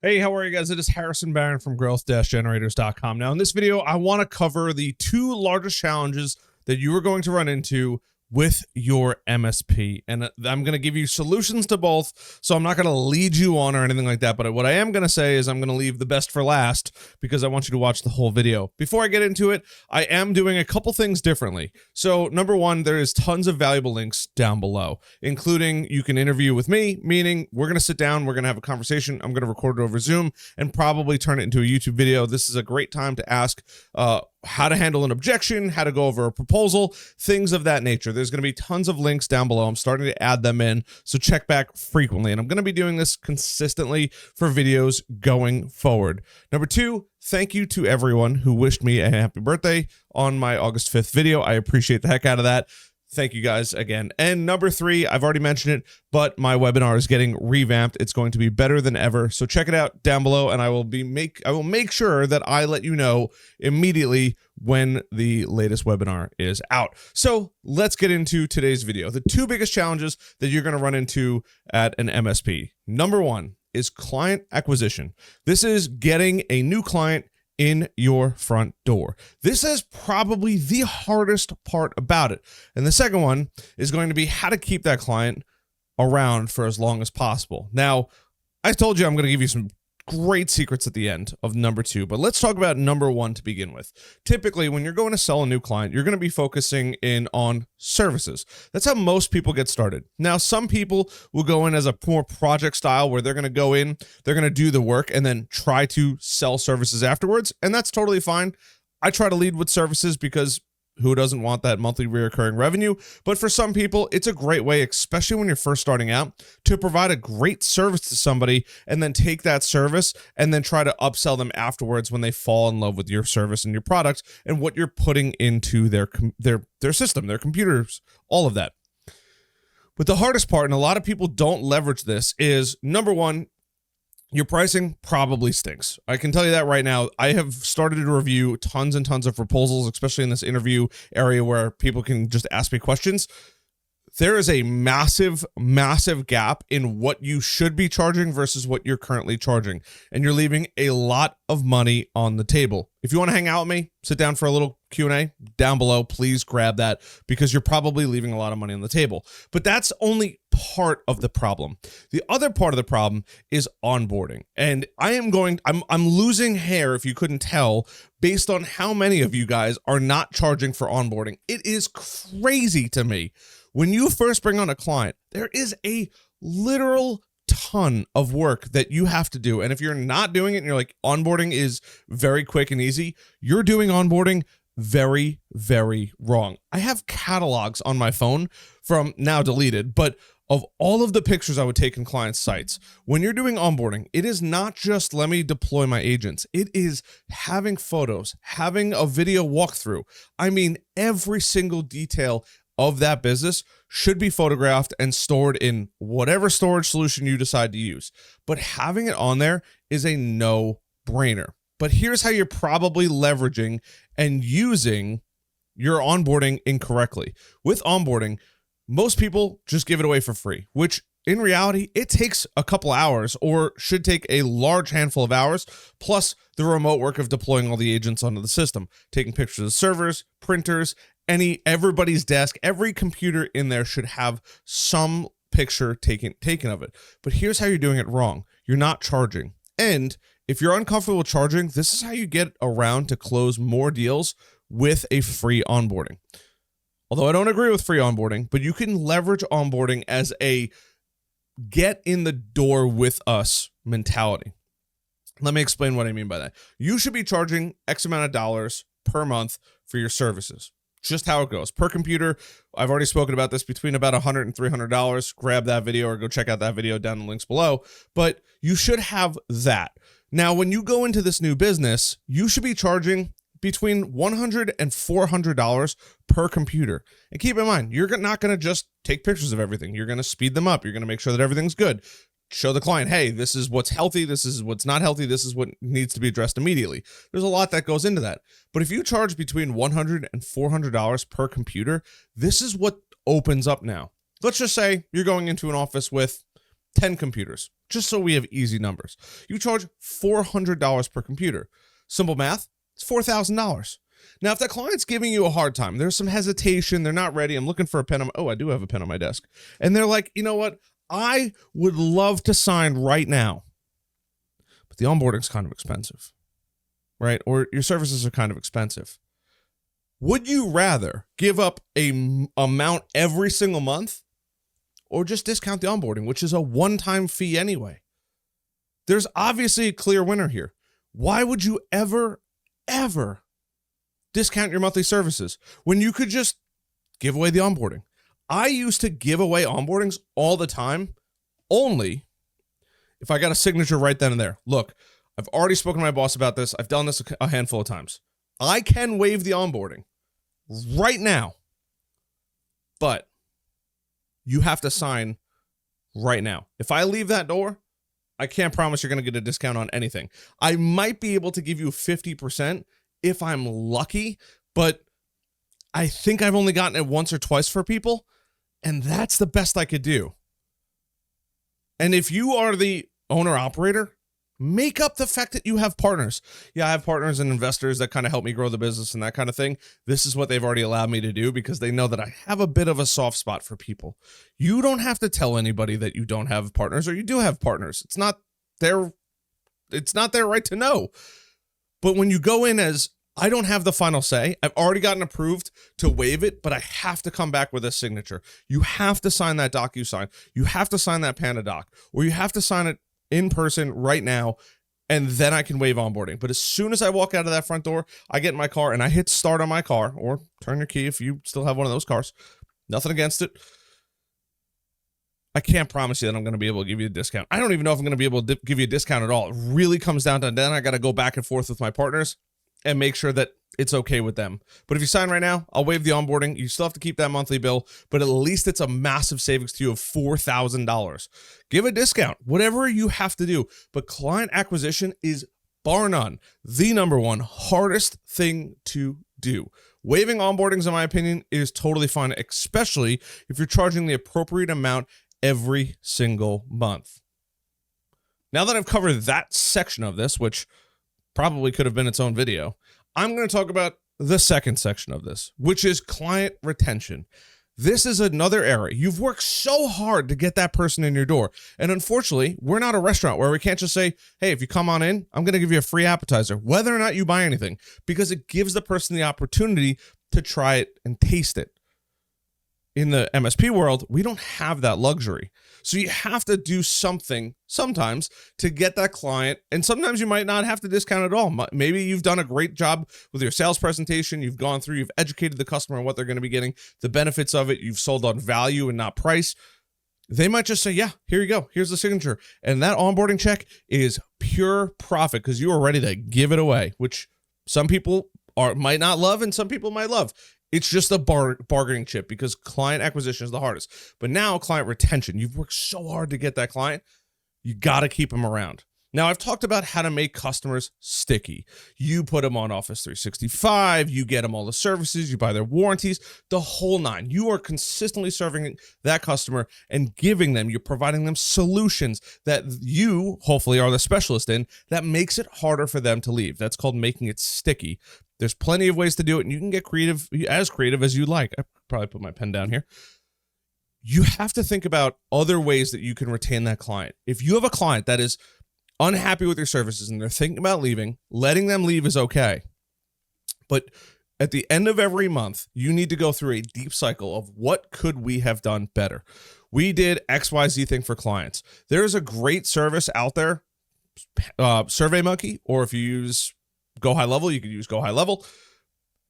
Hey, how are you guys? It is Harrison Barron from growth-generators.com. Now, in this video, I want to cover the two largest challenges that you are going to run into with your MSP. And I'm going to give you solutions to both, so I'm not going to lead you on or anything like that. But what I am going to say is I'm going to leave the best for last because I want you to watch the whole video. Before I get into it, I am doing a couple things differently. So number one, there is tons of valuable links down below, including you can interview with me, meaning we're going to sit down, we're going to have a conversation. I'm going to record it over Zoom and probably turn it into a YouTube video. This is a great time to ask how to handle an objection, how to go over a proposal, things of that nature. There's going to be tons of links down below. I'm starting to add them in, so check back frequently. And I'm going to be doing this consistently for videos going forward. Number two, thank you to everyone who wished me a happy birthday on my August 5th video. I appreciate the heck out of that. Thank you guys again. And number three, I've already mentioned it, but my webinar is getting revamped. It's going to be better than ever. So check it out down below, and I will make sure that I let you know immediately when the latest webinar is out. So let's get into today's video. The two biggest challenges that you're going to run into at an MSP. Number one is client acquisition. This is getting a new client in your front door. This is probably the hardest part about it. And the second one is going to be how to keep that client around for as long as possible. Now, I told you I'm going to give you some great secrets at the end of number two, but let's talk about number one to begin with. Typically, when you're going to sell a new client, you're going to be focusing in on services. That's how most people get started. Now, some people will go in as a more project style where they're going to go in, they're going to do the work and then try to sell services afterwards. And that's totally fine. I try to lead with services because who doesn't want that monthly recurring revenue? But for some people, it's a great way, especially when you're first starting out, to provide a great service to somebody and then take that service and then try to upsell them afterwards when they fall in love with your service and your product and what you're putting into their system, their computers, all of that. But the hardest part, and a lot of people don't leverage this, is number one, your pricing probably stinks. I can tell you that right now. I have started to review tons and tons of proposals, especially in this interview area where people can just ask me questions. There is a massive, massive gap in what you should be charging versus what you're currently charging. And you're leaving a lot of money on the table. If you want to hang out with me, sit down for a little Q&A down below, please grab that because you're probably leaving a lot of money on the table. But that's only part of the problem. The other part of the problem is onboarding. And I'm losing hair, if you couldn't tell, based on how many of you guys are not charging for onboarding. It is crazy to me. When you first bring on a client, there is a literal ton of work that you have to do. And if you're not doing it and you're like, onboarding is very quick and easy, you're doing onboarding very, very wrong. I have catalogs on my phone from now deleted, but of all of the pictures I would take in client sites. When you're doing onboarding, it is not just let me deploy my agents. It is having photos, having a video walkthrough. I mean, every single detail of that business should be photographed and stored in whatever storage solution you decide to use. But having it on there is a no-brainer. But here's how you're probably leveraging and using your onboarding incorrectly. With onboarding, most people just give it away for free, which in reality, it takes a couple hours or should take a large handful of hours, plus the remote work of deploying all the agents onto the system, taking pictures of servers, printers, everybody's desk, every computer in there should have some picture taken of it. But here's how you're doing it wrong. You're not charging. And if you're uncomfortable charging, this is how you get around to close more deals with a free onboarding. Although I don't agree with free onboarding, but you can leverage onboarding as a get in the door with us mentality. Let me explain what I mean by that. You should be charging X amount of dollars per month for your services. Just how it goes per computer. I've already spoken about this, between about $100 and $300. Grab that video or go check out that video down in the links below. But you should have that. Now, when you go into this new business, you should be charging between $100 and $400 per computer. And keep in mind, you're not going to just take pictures of everything. You're going to speed them up. You're going to make sure that everything's good. Show the client, hey, this is what's healthy, this is what's not healthy, this is what needs to be addressed immediately. There's a lot that goes into that. But if you charge between $100 and $400 per computer, this is what opens up now. Let's just say you're going into an office with 10 computers, just so we have easy numbers. You charge $400 per computer. Simple math, it's $4,000. Now, if that client's giving you a hard time, there's some hesitation, they're not ready, I'm looking for a pen. I do have a pen on my desk. And they're like, you know what? I would love to sign right now, but the onboarding's kind of expensive, right? Or your services are kind of expensive. Would you rather give up a amount every single month or just discount the onboarding, which is a one-time fee anyway? There's obviously a clear winner here. Why would you ever discount your monthly services when you could just give away the onboarding? I used to give away onboardings all the time, only if I got a signature right then and there. Look, I've already spoken to my boss about this. I've done this a handful of times. I can waive the onboarding right now, but you have to sign right now. If I leave that door, I can't promise you're going to get a discount on anything. I might be able to give you 50% if I'm lucky, but I think I've only gotten it once or twice for people, and that's the best I could do. And if you are the owner-operator, make up the fact that you have partners. Yeah, I have partners and investors that kind of help me grow the business and that kind of thing. This is what they've already allowed me to do because they know that I have a bit of a soft spot for people. You don't have to tell anybody that you don't have partners or you do have partners. It's not their right to know. But when you go in as, I don't have the final say, I've already gotten approved to waive it, but I have to come back with a signature. You have to sign that DocuSign. You have to sign that PandaDoc, or you have to sign it in person right now, and then I can waive onboarding. But as soon as I walk out of that front door, I get in my car and I hit start on my car, or turn your key if you still have one of those cars. Nothing against it. I can't promise you that I'm going to be able to give you a discount. I don't even know if I'm going to be able to give you a discount at all. It really comes down to then I got to go back and forth with my partners and make sure that it's okay with them. But if you sign right now, I'll waive the onboarding. You still have to keep that monthly bill, but at least it's a massive savings to you of $4,000. Give a discount, whatever you have to do. But client acquisition is bar none the number one hardest thing to do. Waiving onboardings, in my opinion, is totally fine, especially if you're charging the appropriate amount every single month. Now that I've covered that section of this, which probably could have been its own video, I'm going to talk about the second section of this, which is client retention. This is another area. You've worked so hard to get that person in your door. And unfortunately, we're not a restaurant where we can't just say, hey, if you come on in, I'm going to give you a free appetizer, whether or not you buy anything, because it gives the person the opportunity to try it and taste it. In the MSP world, we don't have that luxury. So you have to do something sometimes to get that client. And sometimes you might not have to discount at all. Maybe you've done a great job with your sales presentation. You've gone through, you've educated the customer on what they're going to be getting, the benefits of it. You've sold on value and not price. They might just say, yeah, here you go. Here's the signature. And that onboarding check is pure profit because you are ready to give it away, which some people might not love and some people might love. It's just a bargaining chip because client acquisition is the hardest. But now client retention, you've worked so hard to get that client, you got to keep them around. Now, I've talked about how to make customers sticky. You put them on Office 365, you get them all the services, you buy their warranties, the whole nine. You are consistently serving that customer and giving them, you're providing them solutions that you hopefully are the specialist in that makes it harder for them to leave. That's called making it sticky. There's plenty of ways to do it, and you can get creative as you like. I probably put my pen down here. You have to think about other ways that you can retain that client. If you have a client that is unhappy with your services and they're thinking about leaving, letting them leave is okay. But at the end of every month, you need to go through a deep cycle of what could we have done better. We did XYZ thing for clients. There's a great service out there, SurveyMonkey, or if you use Go High Level, you could use Go High Level.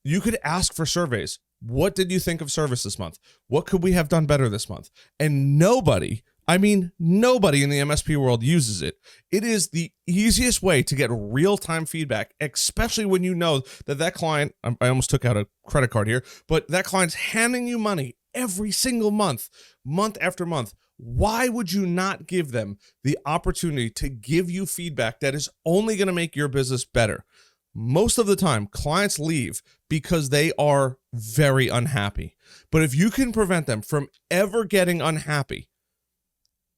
You could ask for surveys. What did you think of service this month? What could we have done better this month? And nobody in the MSP world uses it. It is the easiest way to get real-time feedback, especially when you know that client, I almost took out a credit card here, but that client's handing you money every single month, month after month. Why would you not give them the opportunity to give you feedback that is only going to make your business better? Most of the time, clients leave because they are very unhappy. But if you can prevent them from ever getting unhappy,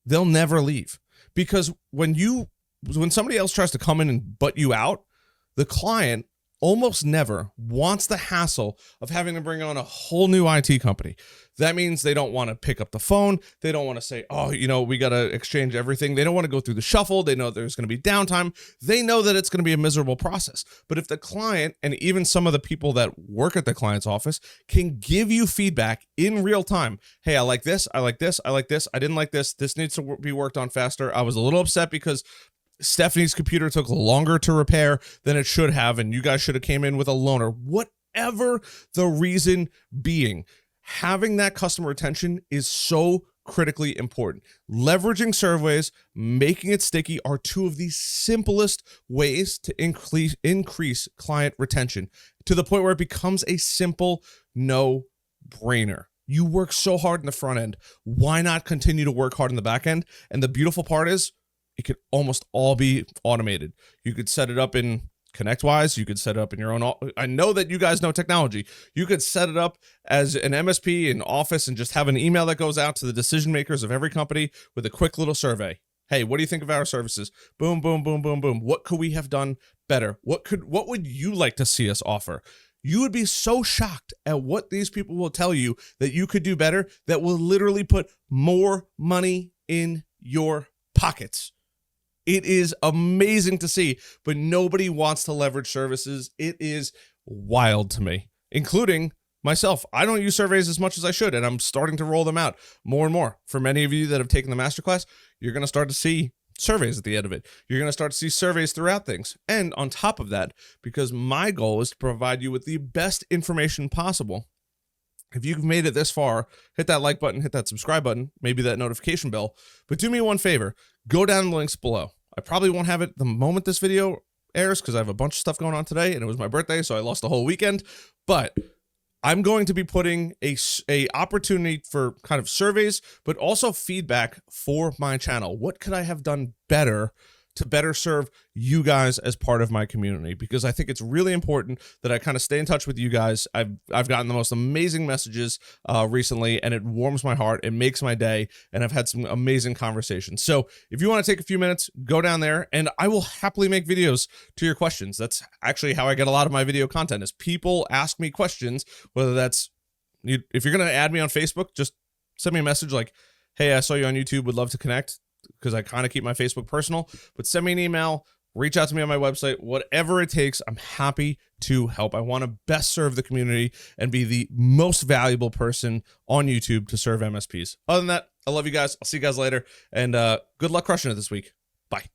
they'll never leave. Because when somebody else tries to come in and butt you out, the client almost never wants the hassle of having to bring on a whole new IT company. That means they don't want to pick up the phone. They don't want to say, oh, we got to exchange everything. They don't want to go through the shuffle. They know there's going to be downtime. They know that it's going to be a miserable process. But if the client, and even some of the people that work at the client's office, can give you feedback in real time. Hey, I like this. I like this. I like this. I didn't like this. This needs to be worked on faster. I was a little upset because Stephanie's computer took longer to repair than it should have, and you guys should have came in with a loaner. Whatever the reason being, having that customer retention is so critically important. Leveraging surveys, making it sticky are two of the simplest ways to increase client retention, to the point where it becomes a simple no-brainer. You work so hard in the front end. Why not continue to work hard in the back end? And the beautiful part is, it could almost all be automated. You could set it up in ConnectWise. You could set it up in your own. I know that you guys know technology. You could set it up as an MSP in Office and just have an email that goes out to the decision makers of every company with a quick little survey. Hey, what do you think of our services? Boom, boom, boom, boom, boom. What could we have done better? What would you like to see us offer? You would be so shocked at what these people will tell you that you could do better, that will literally put more money in your pockets. It is amazing to see, but nobody wants to leverage services. It is wild to me, including myself. I don't use surveys as much as I should, and I'm starting to roll them out more and more. For many of you that have taken the masterclass, you're going to start to see surveys at the end of it. You're going to start to see surveys throughout things. And on top of that, because my goal is to provide you with the best information possible, if you've made it this far, hit that like button, hit that subscribe button, maybe that notification bell. But do me one favor, go down in the links below. I probably won't have it the moment this video airs because I have a bunch of stuff going on today, and it was my birthday, so I lost the whole weekend. But I'm going to be putting a opportunity for kind of surveys, but also feedback for my channel. What could I have done better to better serve you guys as part of my community? Because I think it's really important that I kind of stay in touch with you guys. I've gotten the most amazing messages recently, and it warms my heart. It makes my day, and I've had some amazing conversations. So if you want to take a few minutes, go down there, and I will happily make videos to your questions. That's actually how I get a lot of my video content, is people ask me questions, whether that's, if you're going to add me on Facebook, just send me a message like, hey, I saw you on YouTube, would love to connect, because I kind of keep my Facebook personal, but send me an email, reach out to me on my website, whatever it takes. I'm happy to help. I want to best serve the community and be the most valuable person on YouTube to serve MSPs. Other than that, I love you guys. I'll see you guys later, and good luck crushing it this week. Bye.